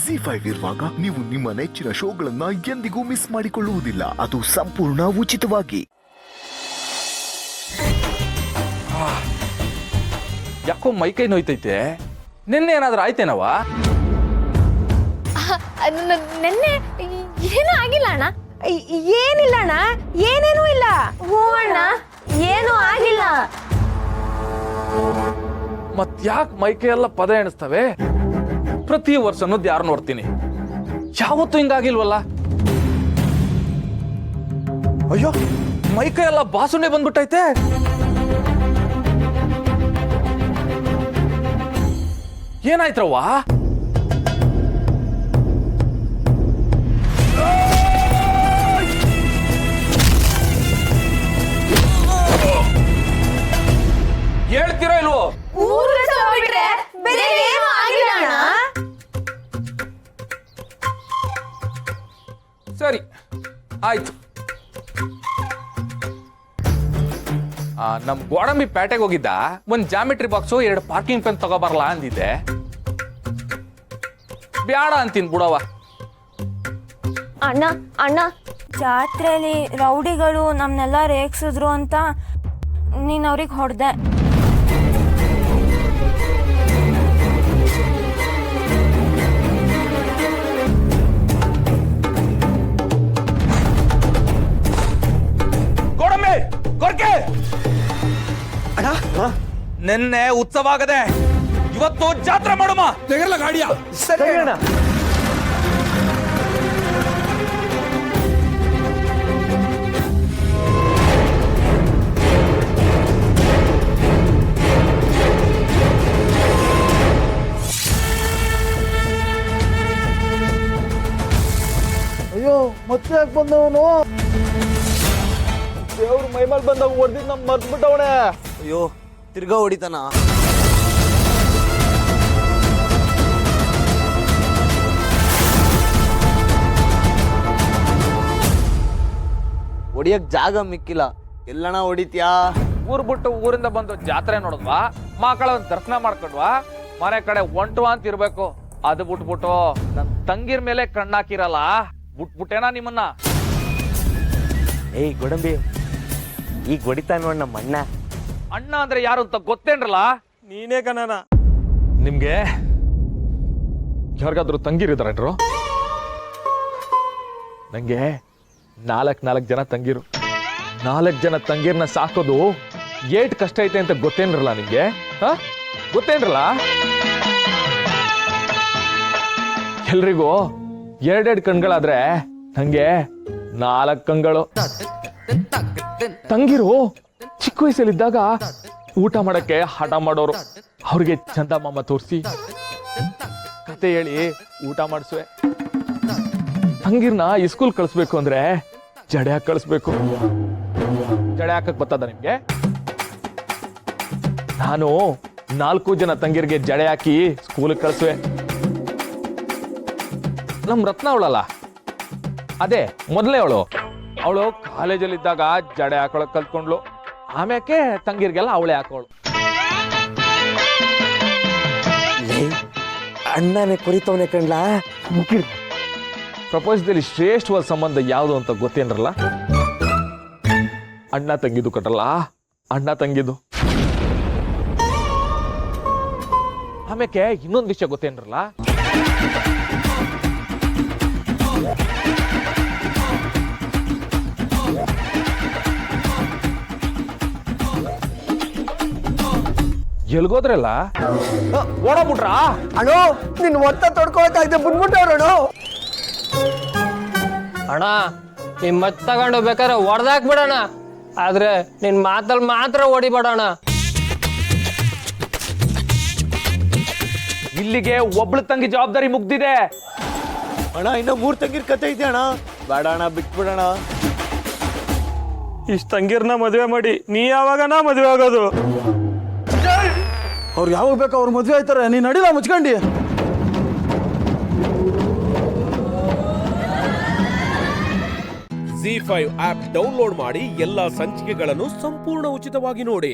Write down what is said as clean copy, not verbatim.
ZEE5 ಇರುವಾಗ ನೀವು ನಿಮ್ಮ ನೆಚ್ಚಿನ ಶೋಗಳನ್ನ ಎಂದಿಗೂ ಮಿಸ್ ಮಾಡಿಕೊಳ್ಳುವುದಿಲ್ಲ. ಅದು ಸಂಪೂರ್ಣ ಉಚಿತವಾಗಿ. ಯಾಕೋ ಮೈಕೈ ನೋಯ್ತೈತೆ. ನಿನ್ನೆ ಏನಾದ್ರೂ ಆಯ್ತೇನವ? ನೆನ್ನೆ ಏನೂ ಆಗಿಲ್ಲ ಅಣ್ಣ. ಏನಿಲ್ಲ ಅಣ್ಣ, ಏನೇನೂ ಇಲ್ಲ. ಹ್ಞೂ ಅಣ್ಣ, ಏನೂ ಆಗಿಲ್ಲ. ಮತ್ ಯಾಕೆ ಮೈಕೈ ಎಲ್ಲ ಪದ ಎಣಿಸ್ತವೆ? ಪ್ರತಿ ವರ್ಷನೂ ಯಾರು ನೋಡ್ತೀನಿ, ಯಾವತ್ತೂ ಹಿಂಗಾಗಿಲ್ವಲ್ಲ. ಅಯ್ಯೋ, ಮೈಕೈ ಎಲ್ಲ ಬಾಸುನೆ ಬಂದ್ಬಿಟ್ಟೈತೆ. ಏನಾಯ್ತ್ರವ್ವ? ಹೇಳ್ತಿರೋ ಇಲ್ವೋ? ಸರಿ ಆಯ್ತು. ನಮ್ ಗೋಡಂಬಿ ಪೇಟೆಗೆ ಹೋಗಿದ್ದ, ಒಂದ್ ಜಾಮಿಟ್ರಿ ಬಾಕ್ಸು 2 ಪಾರ್ಕಿಂಗ್ ಪೆನ್ ತಗೋಬರ್ಲಾ ಅಂದಿದ್ದೆ. ಬ್ಯಾಡ ಅಂತೀನಿ ಬಿಡವ. ಅಣ್ಣ ಅಣ್ಣ, ಜಾತ್ರೆಯಲ್ಲಿ ರೌಡಿಗಳು ನಮ್ನೆಲ್ಲ ರೇಗ್ಸಿದ್ರು ಅಂತ ನೀನ್ ಅವ್ರಿಗೆ ಹೊಡೆದೆ. ಗೋಡಂಬಿ ಕೊರ್ಕೆ ನಿನ್ನೆ ಉತ್ಸವ ಆಗದೆ, ಇವತ್ತು ಜಾತ್ರೆ ಮಾಡುಮ. ತೆಗರ್ಲ ಗಾಡಿಯ. ಸರಿ ಅಣ್ಣ. ಅಯ್ಯೋ, ಮತ್ತೆ ಯಾಕೆ ಬಂದವನು? ದೇವ್ರ ಮೈಮೇಲೆ ಬಂದಾಗ ಹೊಡೆದಿದ್ದು ನಮ್ ಮರ್ತ್ಬಿಟ್ಟವನೆ. ಅಯ್ಯೋ, ತಿರ್ಗಾ ಹೊಡಿತಾನ. ಹೊಡಿಯಕ್ ಜಾಗ ಮಿಕ್ಕಿಲ್ಲ, ಎಲ್ಲಣ ಹೊಡಿತ್ಯಾ? ಊರ್ ಬಿಟ್ಟು ಊರಿಂದ ಬಂದು ಜಾತ್ರೆ ನೋಡಿದ್ವಾ, ಮಕ್ಕಳ ದರ್ಶನ ಮಾಡ್ಕೊಂಡ್ವಾ, ಮನೆ ಕಡೆ ಒಂಟುವ ಅಂತ ಇರ್ಬೇಕು. ಅದು ಬಿಟ್ಬಿಟ್ಟು ನನ್ ತಂಗಿರ್ ಮೇಲೆ ಕಣ್ಣಾಕಿರಲ್ಲ, ಬಿಟ್ಬಿಟ್ಟೇನಾ ನಿಮ್ಮನ್ನ? ಏಯ್ ಗೋಡಂಬಿ, ಈಗ ಹೊಡಿತಾ ನೋಡ್ ನಮ್ಮ ಅಣ್ಣ. ಅಣ್ಣ ಅಂದ್ರೆ ಯಾರು ಅಂತ ಗೊತ್ತೇನ್ರಲ್ಲ? ನೀನೇ ಕಣನ. ನಿಮ್ಗೆ ಯಾರಿಗಾದ್ರೂ ತಂಗಿರಿದಾರೇನ್ರು? ನಂಗೆ 4 ಜನ ತಂಗಿರು. 4 ಜನ ತಂಗಿರ್ನ ಸಾಕೋದು ಏಟ್ ಕಷ್ಟ ಐತೆ ಅಂತ ಗೊತ್ತೇನ್ರಲ್ಲ ನಿಮ್ಗೆ? ಗೊತ್ತೇನ್ರಲ್ಲ? ಎಲ್ರಿಗೂ 2 ಕಣ್ಗಳಾದ್ರೆ ನಂಗೆ 4 ಕಣ್ಗಳು. ತಂಗಿರು ಚಿಕ್ಕ ವಯಸ್ಸಲ್ಲಿದ್ದಾಗ ಊಟ ಮಾಡಕ್ಕೆ ಹಠ ಮಾಡೋರು. ಅವ್ರಿಗೆ ಚಂದಮಾಮ ತೋರಿಸಿ ಕತೆ ಹೇಳಿ ಊಟ ಮಾಡಿಸುವೆ. ತಂಗಿರ್ನ ಸ್ಕೂಲ್ ಕಳಿಸ್ಬೇಕು ಅಂದ್ರೆ ಜಡೆ ಹಾಕಿ ಕಳಿಸ್ಬೇಕು. ಜಡೆ ಹಾಕಕ್ ಬರ್ತದ ನಿಮ್ಗೆ? ನಾನು 4 ಜನ ತಂಗಿರ್ಗೆ ಜಡೆ ಹಾಕಿ ಸ್ಕೂಲ್ ಕಳಿಸುವೆ. ನಮ್ ರತ್ನ ಅವಳಲ್ಲ, ಅದೇ ಮೊದಲೇ ಅವಳು ಕಾಲೇಜಲ್ಲಿದ್ದಾಗ ಜಡೆ ಹಾಕೊಳಕ್ ಕಲ್ತ್ಕೊಂಡ್ಲು. ಆಮ್ಯಾಕೆ ತಂಗಿರ್ಗೆಲ್ಲ ಅವಳೇ ಹಾಕೋಳು. ಅಣ್ಣನೇ ಕುರಿತವನೇ ಕಣ್ಲಾ. ಪ್ರಪಂಚದಲ್ಲಿ ಶ್ರೇಷ್ಠವಾದ ಸಂಬಂಧ ಯಾವುದು ಅಂತ ಗೊತ್ತೇನ್ರಲ್ಲ? ಅಣ್ಣ ತಂಗಿದು ಕಟ್ರಲ್ಲ, ಅಣ್ಣ ತಂಗಿದು. ಆಮ್ಯಾಕೆ ಇನ್ನೊಂದು ವಿಷಯ ಗೊತ್ತೇನ್ರಲ್ಲ? ಎಲ್ಗೋದ್ರಲ್ಲ ಓಡೋಗ್ಬಿಟ್ರಾ? ಅಣ್ಣೋ, ನಿನ್ ಒತ್ತ ತೊಡ್ಕೊಳಕ್ಕಾಗ್ದೆ ಬಿಟ್ಬಿಟ್ಟವ್ರಣ್ಣ. ಅಣ್ಣ, ನಿಮ್ ಮತ್ ತಗೊಂಡು ಬೇಕಾದ್ರೆ ಹೊಡೆದಾಕ್ಬಿಡೋಣ, ಆದ್ರೆ ನಿನ್ ಮಾತಲ್ಲಿ ಮಾತ್ರ ಹೊಡಿಬೇಡಣ. ಇಲ್ಲಿಗೆ ಒಬ್ಳು ತಂಗಿ ಜವಾಬ್ದಾರಿ ಮುಗ್ದಿದೆ. ಅಣ್ಣ, ಇನ್ನ 3 ತಂಗಿರ್ ಕತೆ ಐತೆ ಅಣ್ಣ. ಬೇಡ ಅಣ್ಣ, ಬಿಟ್ಬಿಡೋಣ. ಇಷ್ಟ ತಂಗಿರ್ನ ಮದುವೆ ಮಾಡಿ ನೀ ಯಾವಾಗನ ಮದುವೆ ಆಗೋದು? ಅವ್ರು ಯಾವಾಗ ಬೇಕು ಅವ್ರು ಮದುವೆ ಆಯ್ತಾರೆ, ನೀನ್ ನಡಿಲ್ಲ ಮುಚ್ಕೊಂಡಿ. ZEE5 ಆಪ್ ಡೌನ್ಲೋಡ್ ಮಾಡಿ ಎಲ್ಲಾ ಸಂಚಿಕೆಗಳನ್ನು ಸಂಪೂರ್ಣ ಉಚಿತವಾಗಿ ನೋಡಿ.